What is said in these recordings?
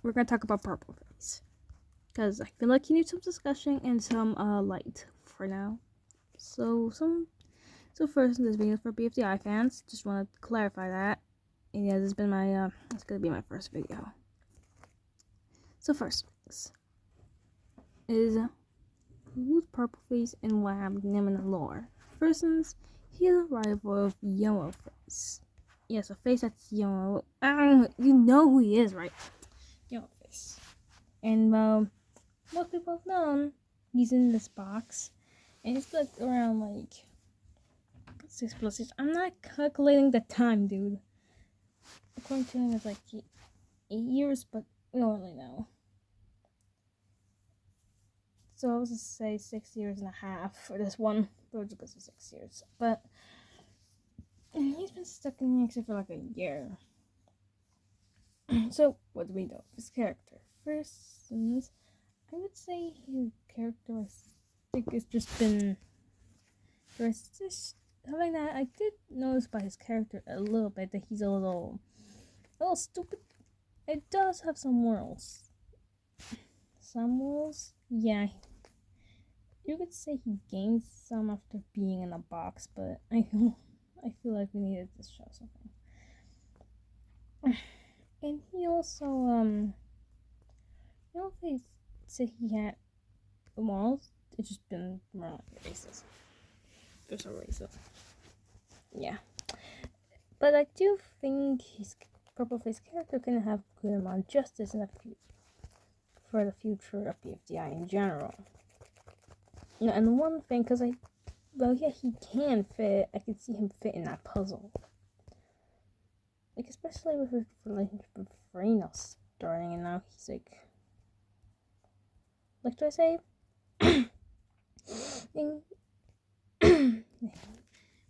we're gonna talk about purple face because I feel like he needs some discussion and some light for now. So first in this video for BFDI fans, just want to clarify that. And yeah, this has been my it's gonna be my first video. So first is who's purple face and what happened to him in the lore. First instance, he is a rival of yellow face. Yes, a face that's yellow. You know who he is, right? Yellow face. And most people have known he's in this box, and it's like around like 6 plus 6. I'm not calculating the time, dude. According to him, it's like 8 years, but we don't really know. So I was gonna say 6 years and a half for this one, but it's because of 6 years. But he's been stuck in the exit for like a year. So what do we know of his character? First, I would say his characteristic has just been just something that I did notice by his character a little bit, that he's a little stupid. It does have some morals. Some morals, yeah. You could say he gained some after being in a box, but I feel like we needed to show something. And he also I don't think said he had morals. It's just been more like racist. Just a racist. Yeah. But I do think his purple face character can have good amount of justice for the future of BFDI in general. And one thing, because he can fit. I could see him fit in that puzzle. Like, especially with his relationship with Reno starting, and now he's like, do I say?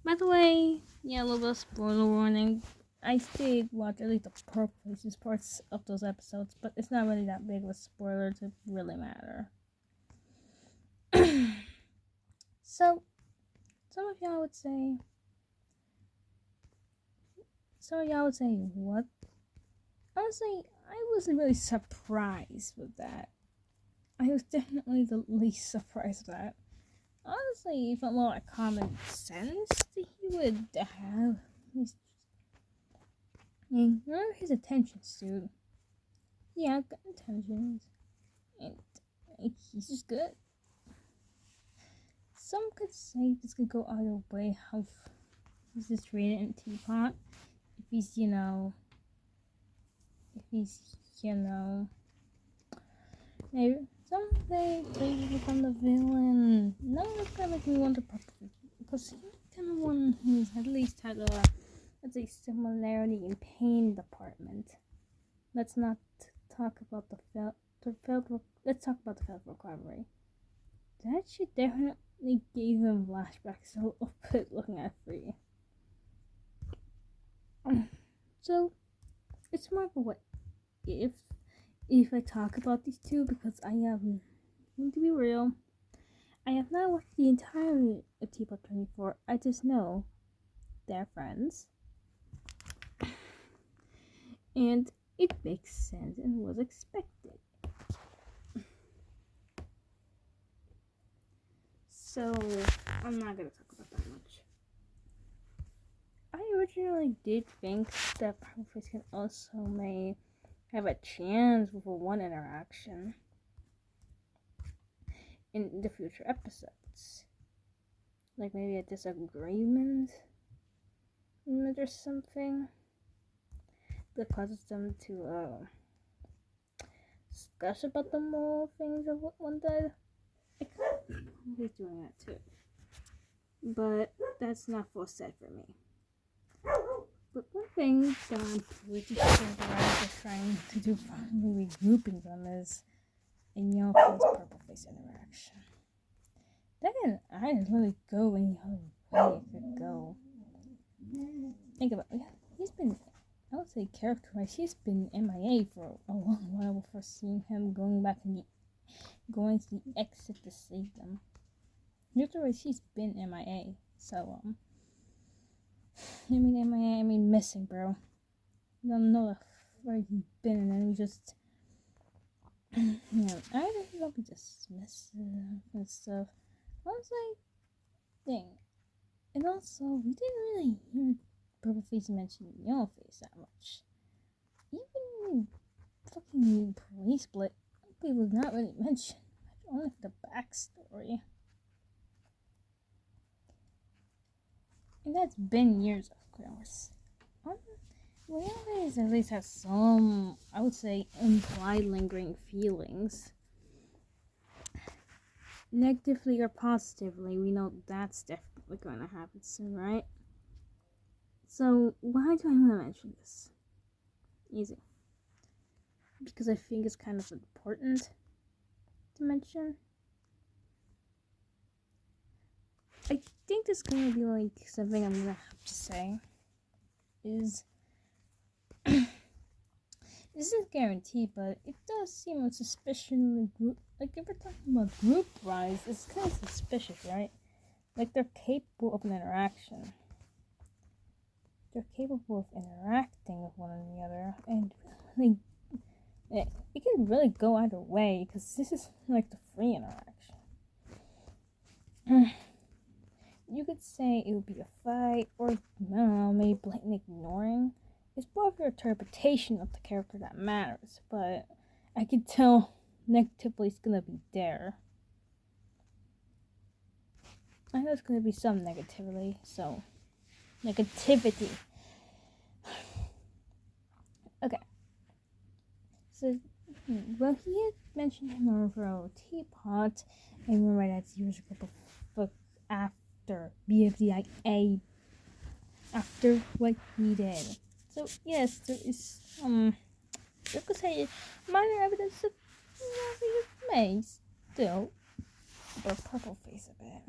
By the way, yeah, a little bit of spoiler warning. I did watch at least the purple faces parts of those episodes, but it's not really that big of a spoiler to really matter. So, some of y'all would say, what? Honestly, I wasn't really surprised with that. I was definitely the least surprised with that. Honestly, it felt more like common sense that he would have. Remember his attentions, dude. Yeah, I've got attentions. And he's just good. Some could say this could go either way. How he's just rated in Tpot. If he's, maybe some say he become the villain. No, it's gonna make me wonder because he's kind of one who's at least had a, let's say, similarity in pain department. Let's not talk about the failed. Let's talk about the failed recovery. That shit definitely gave him flashbacks a little bit looking at Free. So it's more of a what if I talk about these two, because I have, to be real, I have not watched the entirety of Tpot 24. I just know they're friends. And it makes sense and was expected. So I'm not gonna talk about that much. I originally did think that Purple Face can also may have a chance with a one interaction in the future episodes. Like maybe a disagreement or something that causes them to discuss about the moral things of what one did. He's doing that too. But that's not full set for me. But one thing that I'm pretty sure the writers are trying to do, probably regrouping them, is a yellow face, purple face interaction. That can really go any other way it could go. Think about it. He's been, I would say characterized, he's been MIA for a long while before seeing him going to the exit to save them. Characterized, he's been MIA. So, MIA, missing, bro. You don't know where he's been, and then we just I think don't be dismissive and stuff. I was like, dang. And also, we didn't really hear Purple Face mention Yellow Face that much. Even fucking Police Split, it was not really mentioned. Only for the backstory. And that's been years, of course. Yellow Face at least has some, I would say, implied lingering feelings. Negatively or positively, we know that's definitely going to happen soon, right? So, why do I want to mention this? Easy. Because I think it's kind of important to mention. I think this is going to be like something I'm going to have to say. Is this isn't guaranteed, but it does seem like suspicion group. Like if we're talking about group rise, it's kind of suspicious, right? Like they're capable of an interaction. They're capable of interacting with one another, and really, it can really go either way because this is like the free interaction. You could say it would be a fight, or maybe blatant ignoring. It's both your interpretation of the character that matters, but I can tell negatively it's gonna be there. I know it's gonna be some negativity, so negativity. Okay. So, well, he had mentioned him over Tpot. I remember that's years ago before, after BFDIA, after what he did. So yes, there is you could say minor evidence that he may still or Purple Face a bit.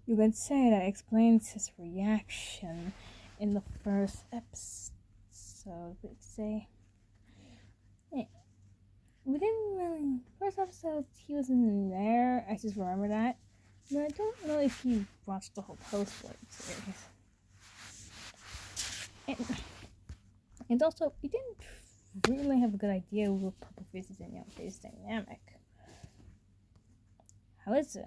You could say that explains his reaction in the first episode. So we could say, we didn't really. First episode, he was in there. I just remember that, but I don't know if you watched the whole post-Blade series. And also, we didn't really have a good idea what Purple Face's and Yellow Face dynamic. How is it?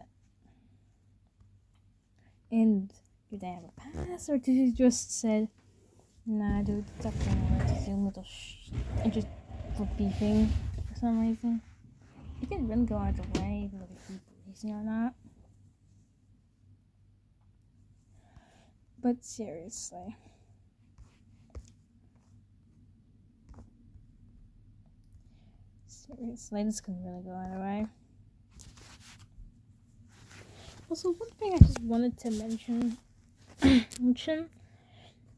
And did they have a pass, or did he just said, "Nah, dude, stop going over to do little and just for beefing for some reason"? It can really go either way, whether he believes or not. But seriously. This can really go either way. Also, one thing I just wanted to mention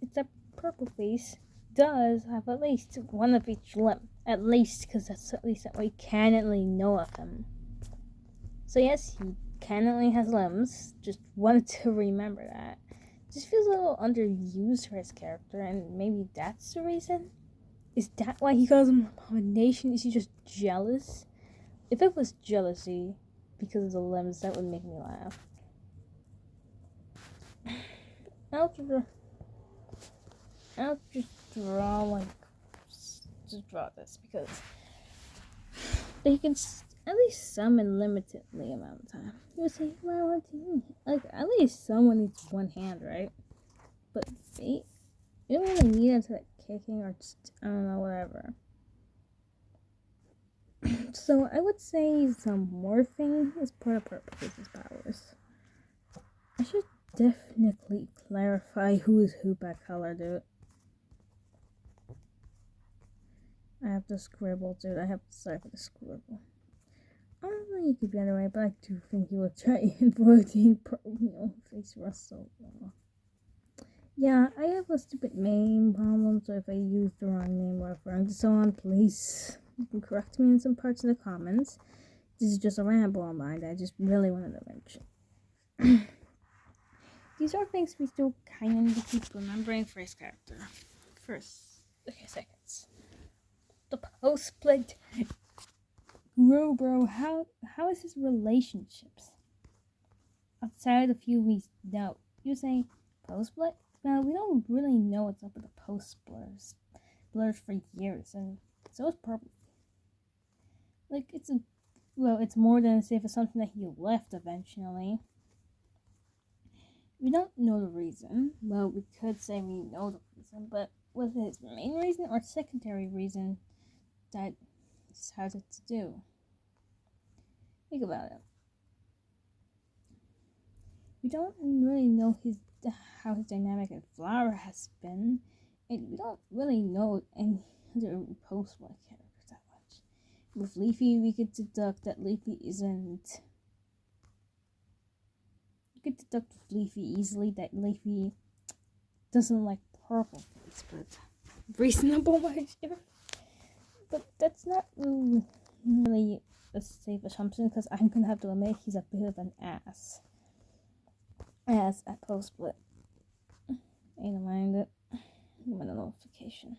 is that Purple Face does have at least one of each limb. At least, because that's at least that we canonly know of him. So yes, he canonly has limbs. Just wanted to remember that. Just feels a little underused for his character, and maybe that's the reason? Is that why he calls him an abomination? Is he just jealous? If it was jealousy because of the limbs, that would make me laugh. I'll just draw this because they can at least summon limitedly amount of time. You'll say, well, what do you mean? Like, at least someone needs one hand, right? But you don't really need it to like kicking or just, I don't know, whatever. So I would say some morphing is part of Purple Face's powers. I should definitely clarify who is who by color, dude. I have to scribble, dude. I have to cipher the scribble. I don't think he could be other way, but I do think he will try invoking Face Russell. Yeah, I have a stupid name problem, so if I use the wrong name or referring to someone, please you can correct me in some parts in the comments. This is just a ramble on mine that I just really wanted to mention. These are things we still kind of need to keep remembering for his character. First, okay, seconds. The post-split. Bro, how is his relationships? Outside of a few weeks, no. You say post-split? No, we don't really know what's up with the post-splitters. Blurs for years, and so is Purple. Like, it's more than a safe assumption that he left eventually. We don't know the reason. Well, we could say we know the reason, but was it his main reason or secondary reason that he decided to do? Think about it. We don't really know how his dynamic with Flower has been, and we don't really know any other post-war characters that much. With Leafy, we could deduct that Leafy isn't. You could deduct with Leafy easily that Leafy doesn't like purple face, but reasonable, my dear. But that's not really a safe assumption because I'm gonna have to admit he's a bit of an ass. As at post split. Ain't mind it. Give me a notification.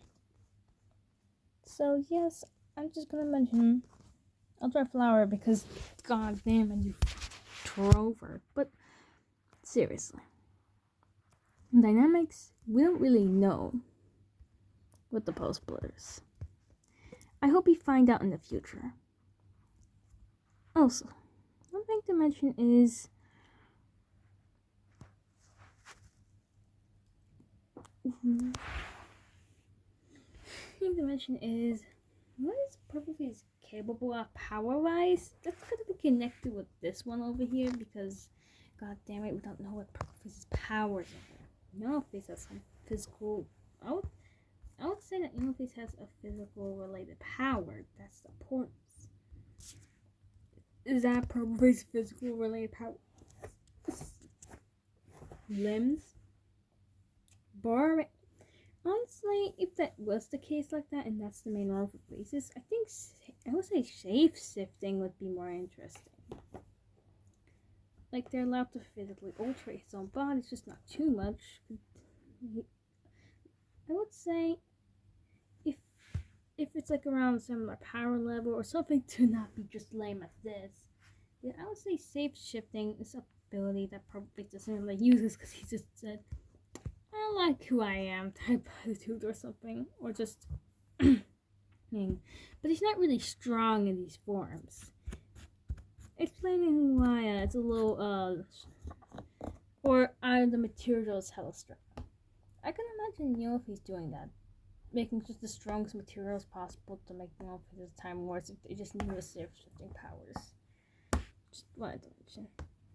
So yes, I'm just gonna mention Ultra Flower because god damn it, you drove her. But seriously. In dynamics, we don't really know with the post splitters. I hope we find out in the future. Also, one thing to mention is what is Purple Face capable of power-wise? That's gonna be connected with this one over here because, god damn it, we don't know what Purple Face's powers are. Yellow Face has some physical. I would say that Yellow Face has a physical related power. That's the importance. Is that Purple Face's physical related power? Limbs? Bar. Honestly, if that was the case like that, and that's the main role for faces, I would say shape-shifting would be more interesting. Like, they're allowed to physically alter his own body, it's just not too much. I would say, if it's like around a similar power level, or something to not be just lame as this, then I would say shape-shifting is an ability that probably doesn't really uses, because he just said, I like who I am type attitude or something, or just but he's not really strong in these forms. Explaining why it's a little or the materials hella strong. I can imagine if he's doing that, making just the strongest materials possible to make them for this time worse if they just need a shape-shifting powers. Just wanted to mention.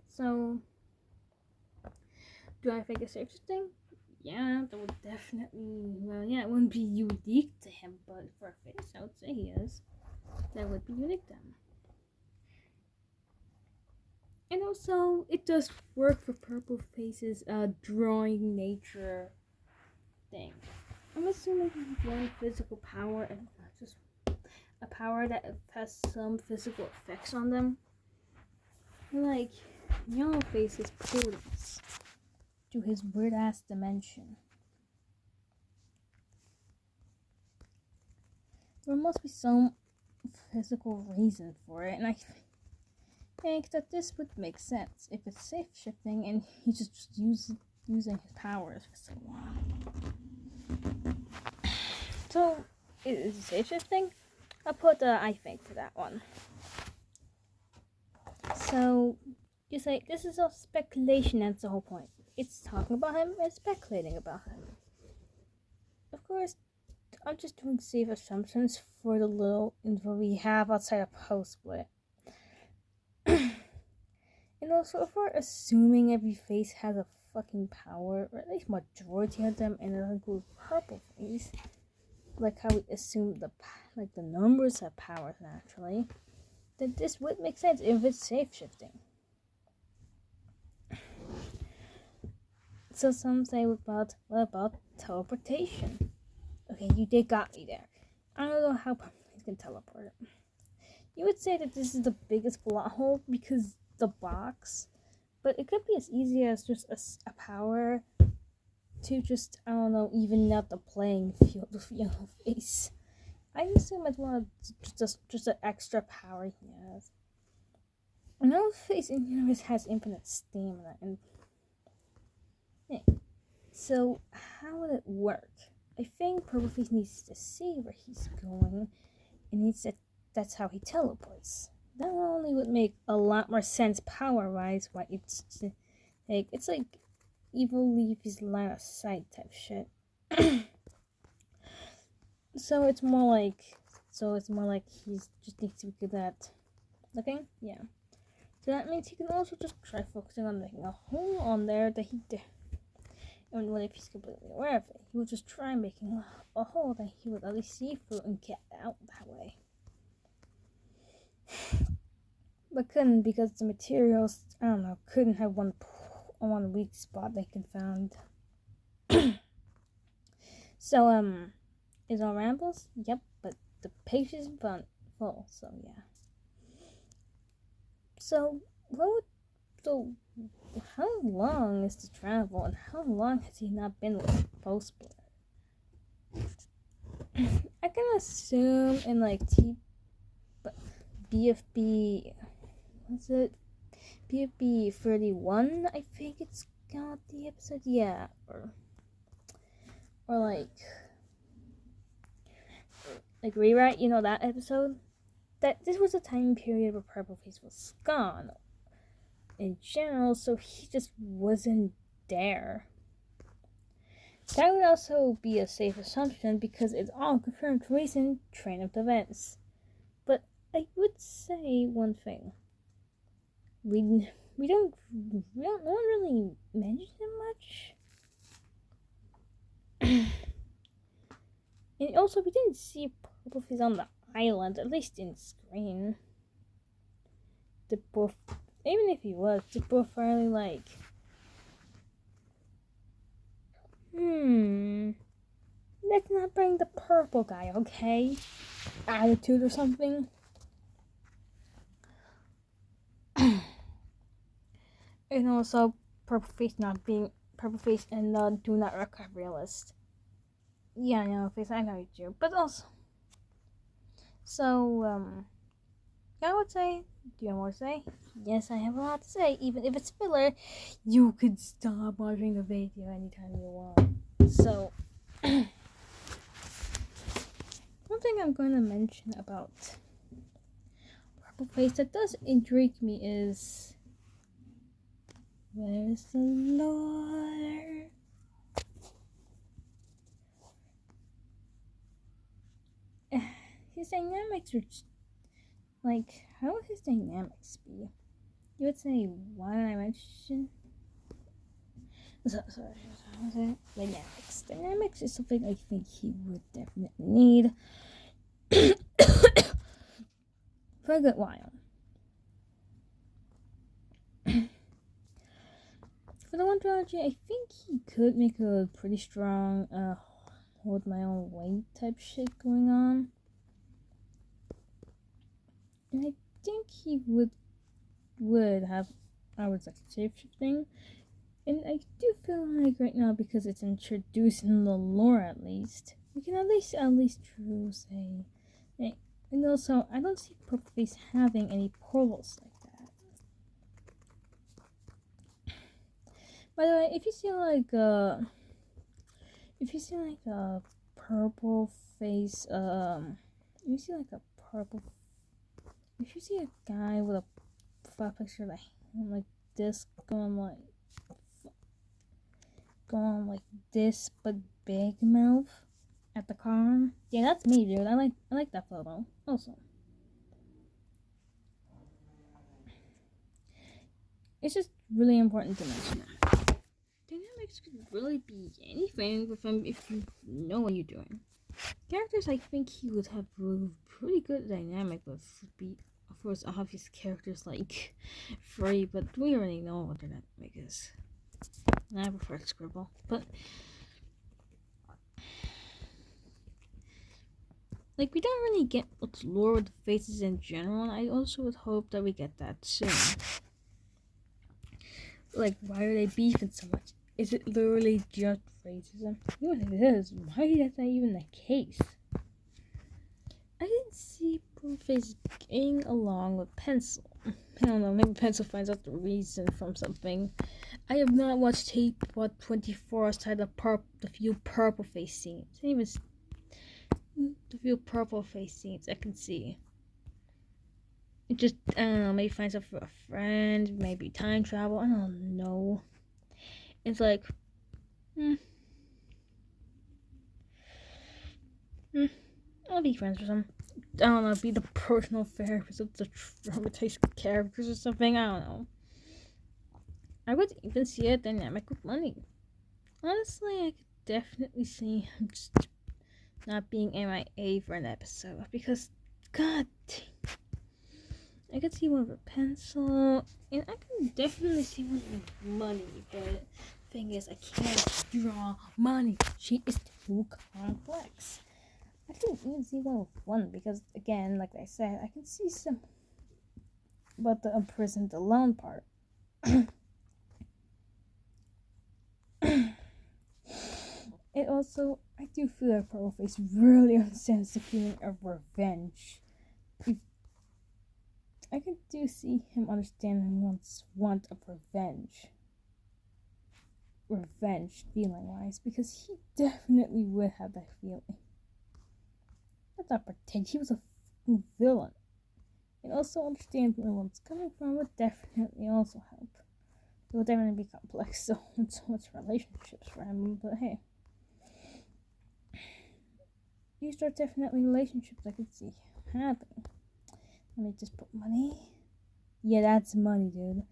So, do I think it's shape-shifting? Yeah, that would definitely, it wouldn't be unique to him, but for a face, I would say he is. That would be unique to him. And also, it does work for Purple Face's drawing nature thing. I'm assuming he's one physical power and not just a power that has some physical effects on them. Like, Yellow Face's portals to his weird-ass dimension. There must be some physical reason for it, and I think that this would make sense if it's shape-shifting and he's just using his powers for so long. So, is it shape-shifting? I'll put I think for that one. So, you say, this is all speculation, that's the whole point. It's talking about him and speculating about him. Of course, I'm just doing safe assumptions for the little info we have outside of post-split. And also, if we're assuming every face has a fucking power, or at least majority of them, and it includes Purple Face, like how we assume the numbers have powers naturally, then this would make sense if it's shape-shifting. So some say, what about teleportation? Okay, they got me there. I don't know how he's gonna teleport it. You would say that this is the biggest plot hole because the box, but it could be as easy as just a power to just, I don't know, even out the playing field with Yellow Face. I assume it's one of just an extra power he has. Yellow Face in universe has infinite stamina and so how would it work? I think Purple Face needs to see where he's going and needs to that's how he teleports. That only would make a lot more sense power-wise. Why it's like evil leave his line of sight type shit. So it's more like he's just needs to be good at looking. Yeah. So that means he can also just try focusing on making a hole on there that he did. And what if he's completely aware of it? He would just try making a hole that he would at least see through and get out that way. But couldn't, because the materials, I don't know, couldn't have one weak spot they can found. So, is all rambles? Yep, but the page is full, so yeah. So, how long is the travel, and how long has he not been with Postblood? I can assume in like BFB, what's it? BFB 31, I think it's got the episode, yeah, or like Rewrite, you know that episode? That this was a time period where Purple Face was gone in general, so he just wasn't there. That would also be a safe assumption because it's all confirmed recent train of events. But I would say one thing. No one really mentioned him much. And also we didn't see Purple Face on the island, at least in screen. Even if he was, they both fairly like, let's not bring the purple guy, okay? Attitude or something. And also, Purple Face and the Do Not Recovery list. Yeah, I know, Face, I know you do. But also, so, I would say, do you have more to say? Yes, I have a lot to say. Even if it's filler, you could stop watching the video anytime you want. So, one thing I'm going to mention about Purple Face that does intrigue me is, where's the lore? His dynamics are like, how would his dynamics be? You would say, why did I mention? Sorry. Dynamics. Dynamics is something I think he would definitely need for a good while. For the one trilogy, I think he could make a pretty strong hold my own weight type shit going on. And I think he would have hours like shape-shifting. And I do feel like right now, because it's introduced in the lore at least, we can at least true say. And also, I don't see Purple Face having any portals like that. By the way, if you see a Purple Face, if you see a guy with a profile picture like this going like this but big mouth at the car, yeah, that's me, dude. I like that photo. Also, it's just really important to mention that dynamics could really be anything with him if you know what you're doing. Characters I think he would have pretty good dynamic with would be, of course, obvious characters like Free, but we already know what their dynamic is. And I prefer Scribble, but like, we don't really get what's lore with the faces in general, and I also would hope that we get that soon. Like, why are they beefing so much? Is it literally just racism? Even if it is, why is that even the case? I didn't see Blueface getting along with Pencil. I don't know, maybe Pencil finds out the reason from something. I have not watched Tpot 24 outside the few Purple Face scenes. Even the few Purple Face scenes I can see. just I don't know, maybe find stuff for a friend, maybe time travel. I don't know. It's like, I'll be friends with some. I don't know, be the personal therapist of the traumatized characters or something. I don't know. I would even see a dynamic with money. Honestly, I could definitely see him just not being MIA for an episode because, god, I could see one with a pencil, and I could definitely see one with money. But thing is, I can't draw money. She is too complex. I can even see one with one because, again, like I said, I can see some, but the imprisoned alone part. It also, I do feel that Purple Face really understands the feeling of revenge. I could do see him understanding one's want of revenge. Revenge, feeling wise, because he definitely would have that feeling. Let's not pretend he was a villain. And also understand where one's coming from would definitely also help. It would definitely be complex, so much relationships for him, but hey. These are definitely relationships I could see happening. Let me just put money. Yeah, that's money, dude.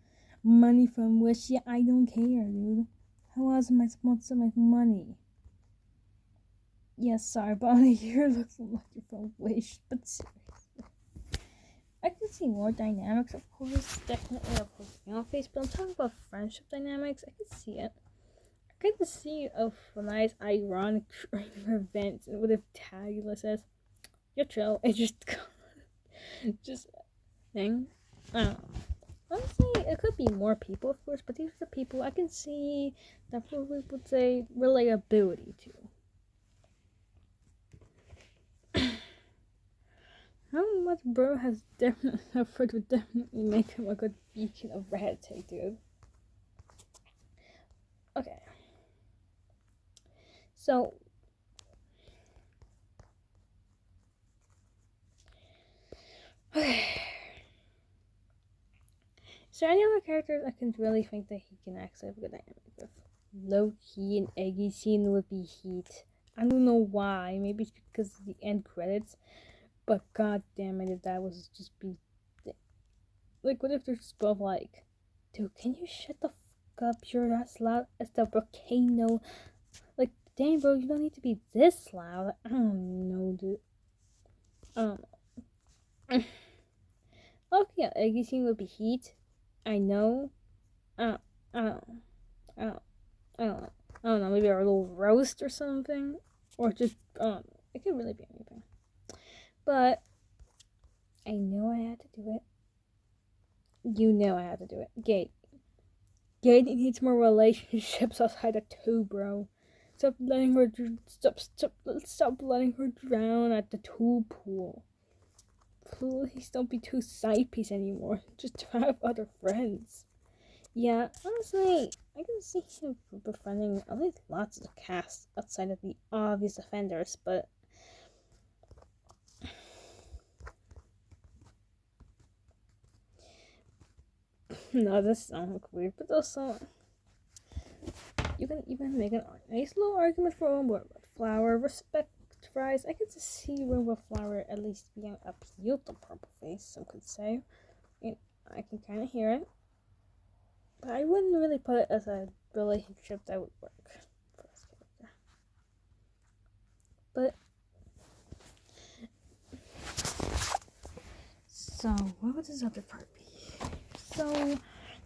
Money from Wish. Yeah, I don't care, dude. How else am I supposed to make money? Yes, sorry, Bonnie, you're looking like you're from Wish, but seriously. I can see more dynamics, of course. Definitely, of course, face, but I'm talking about friendship dynamics. I can see it. I can see a nice, ironic event with a tag that says, "You're chill." It just thing. I don't know. Honestly, it could be more people, of course, but these are the people I can see that probably would say relatability to. How much bro has definitely effort would definitely make him a good beacon of red tape, dude. Okay. So okay. Is there any other characters I can really think that he can actually have a good dynamic with? Low-key and Eggy scene would be heat. I don't know why. Maybe it's because of the end credits. But god damn it, if that was just be... Like, what if they're just both like, dude, can you shut the fuck up? You're as loud as the volcano. Like, damn, bro, you don't need to be this loud. I don't know, dude. I don't know. Okay, yeah, Eggy scene would be heat. I know. I don't I don't I don't know. I don't know, maybe a little roast or something. Or just, it could really be anything. But, I know I had to do it. You know I had to do it. Gate needs more relationships outside of two, bro. Stop letting her drown at the two pool. Please don't be two side piece anymore. Just have other friends. Yeah, honestly, I can see him befriending at least lots of cast outside of the obvious offenders, but no, this sounds weird, but also you can even make a nice little argument for Rainbow Flower, respect fries. I could just see Rainbow Flower at least being appealed to Purple Face, some could say. And I can kind of hear it. But I wouldn't really put it as a relationship that would work for this character. But so what would this other part be? So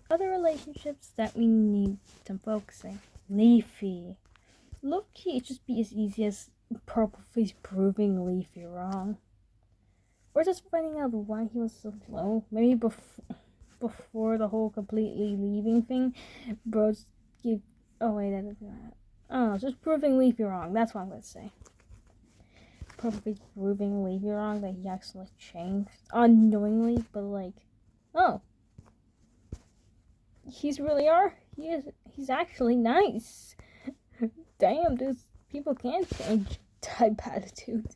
other relationships that we need to focusing. Leafy. Low-key, it just be as easy as Purple Face proving Leafy wrong. Or just finding out why he was so low. Maybe before the whole completely leaving thing, bros give. Oh wait, that isn't that. I don't know, just proving Leafy wrong. That's what I'm gonna say. Probably proving Leafy wrong that he actually changed unknowingly, but like, oh, he's really he's actually nice. Damn, dude, people can't change type attitude.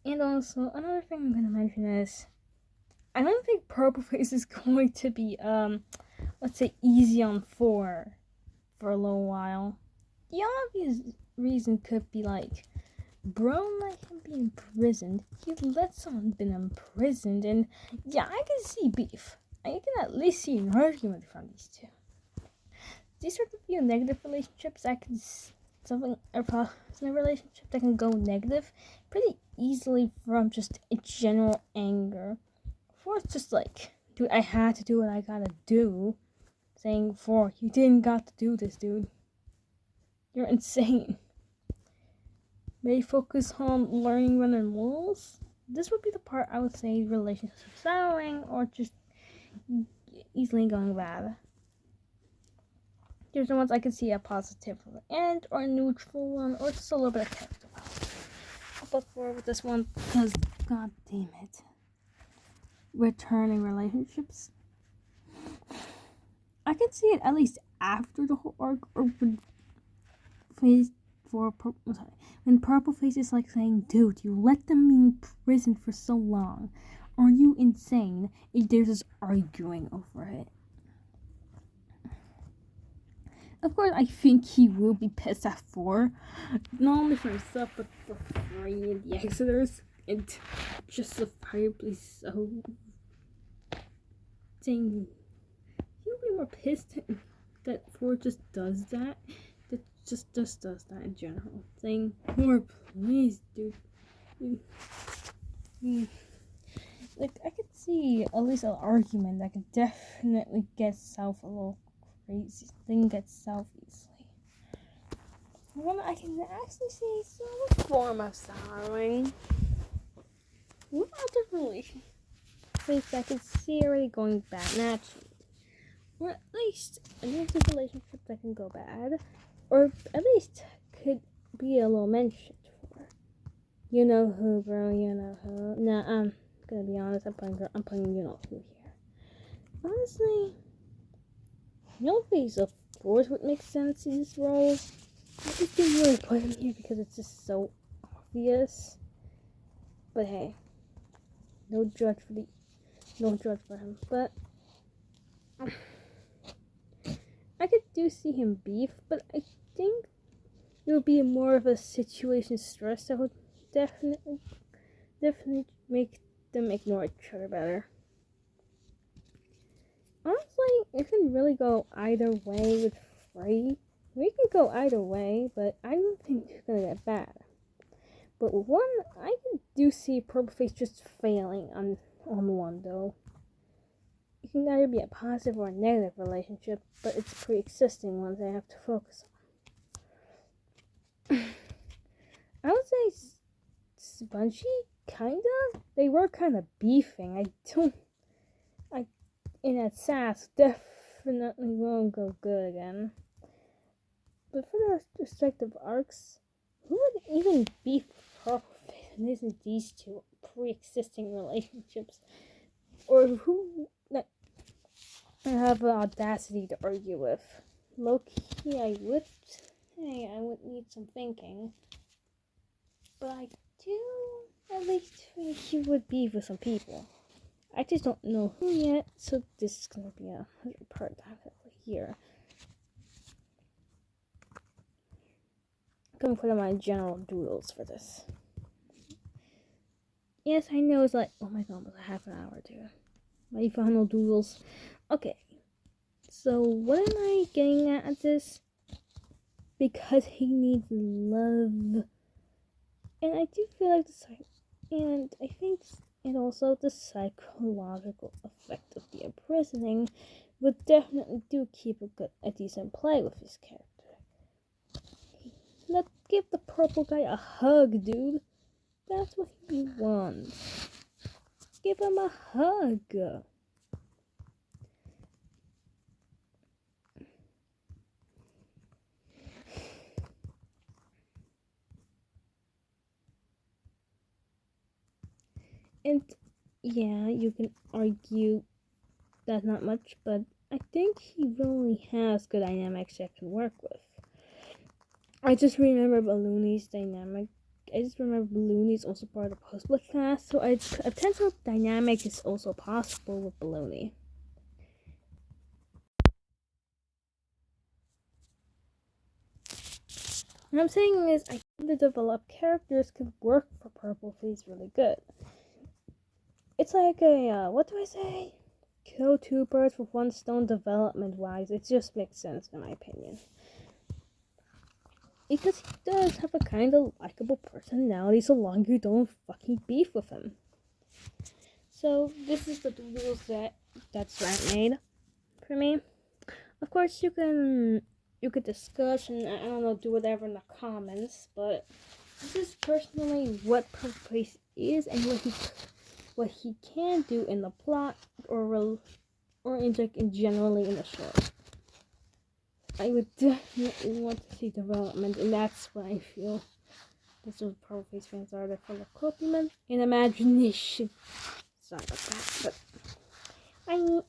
And also, another thing I'm gonna mention is, I don't think Purple Face is going to be, let's say, easy on 4 for a little while. The obvious reason could be like, bro let him be imprisoned. He let someone been imprisoned, and yeah, I can see beef. I can at least see an argument from these two. These are the few negative relationships I can something a positive relationship that can go negative pretty easily from just a general anger. For it's just like, dude, I had to do what I gotta do. Saying, for you didn't got to do this, dude. You're insane. May focus on learning running rules. This would be the part I would say relationships are souring or just easily going bad. There's the ones I can see a positive end or a neutral one or just a little bit of character. I'll put forward with this one because god damn it. Returning relationships. I can see it at least after the whole arc or phase 4. When Purple Face is like saying, dude, you let them be in prison for so long. Are you insane? If they're just arguing over it. Of course, I think he will be pissed at 4. Not only for himself, but for Free and the Exodus. And justifiably so. Saying, he'll be more pissed that 4 just does that. That just does that in general. Saying, 4, please, dude. Like, I could see at least an argument that could definitely get south a little crazy. Thing gets south easily. One I can actually see some form of sorrowing. What other relationships I could see already going bad naturally? Or at least another relationship that can go bad. Or at least could be a little mentioned for. You know who, bro, you know who. Nah, I'm gonna be honest, I'm putting you know who here. Honestly, no face of course would make sense in this role. I just didn't really put him here because it's just so obvious. But hey, no judge for him. But I could see him beef, but I think it would be more of a situation stress that would definitely make them ignore each other better. Honestly, it can really go either way with Frey. We can go either way, but I don't think it's gonna get bad. But with one, I do see Purple Face just failing on one though. It can either be a positive or a negative relationship, but it's pre-existing ones I have to focus on. I would say Spongy, kinda. They were kind of beefing. In that sass definitely won't go good again. But for their respective arcs, who would even beef Purple Face? And isn't these two pre-existing relationships, or who that I have the audacity to argue with? Low-key, I would need some thinking, but I do at least think he would beef with some people. I just don't know who yet, so this is gonna be a part here. I'm gonna put in my general doodles for this. Yes, I know it's like, oh my god, almost a half an hour, dude. My final doodles. Okay, so what am I getting at this? Because he needs love. And I do feel like I think and also the psychological effect of the imprisoning would definitely do keep a decent play with his character. Let's give the purple guy a hug, dude. That's what he wants. Give him a hug. And yeah, you can argue that's not much, but I think he really has good dynamics that can work with. I just remember Balloony's dynamic I just remember Balloony is also part of the post-split class, so a potential dynamic is also possible with Balloony. What I'm saying is, I think the developed characters could work for Purple Face really good. It's like a, what do I say? Kill two birds with one stone development-wise. It just makes sense in my opinion. Because he does have a kind of likable personality so long as you don't fucking beef with him. So, this is the rules that's made for me. Of course, you could discuss and, I don't know, do whatever in the comments, but this is personally what Purple Face is and what he can do in the plot or in generally in the show. I would definitely want to see development, and that's what I feel. That's what Purple Face fans are. They're full of copyment and imagination. Sorry about that, but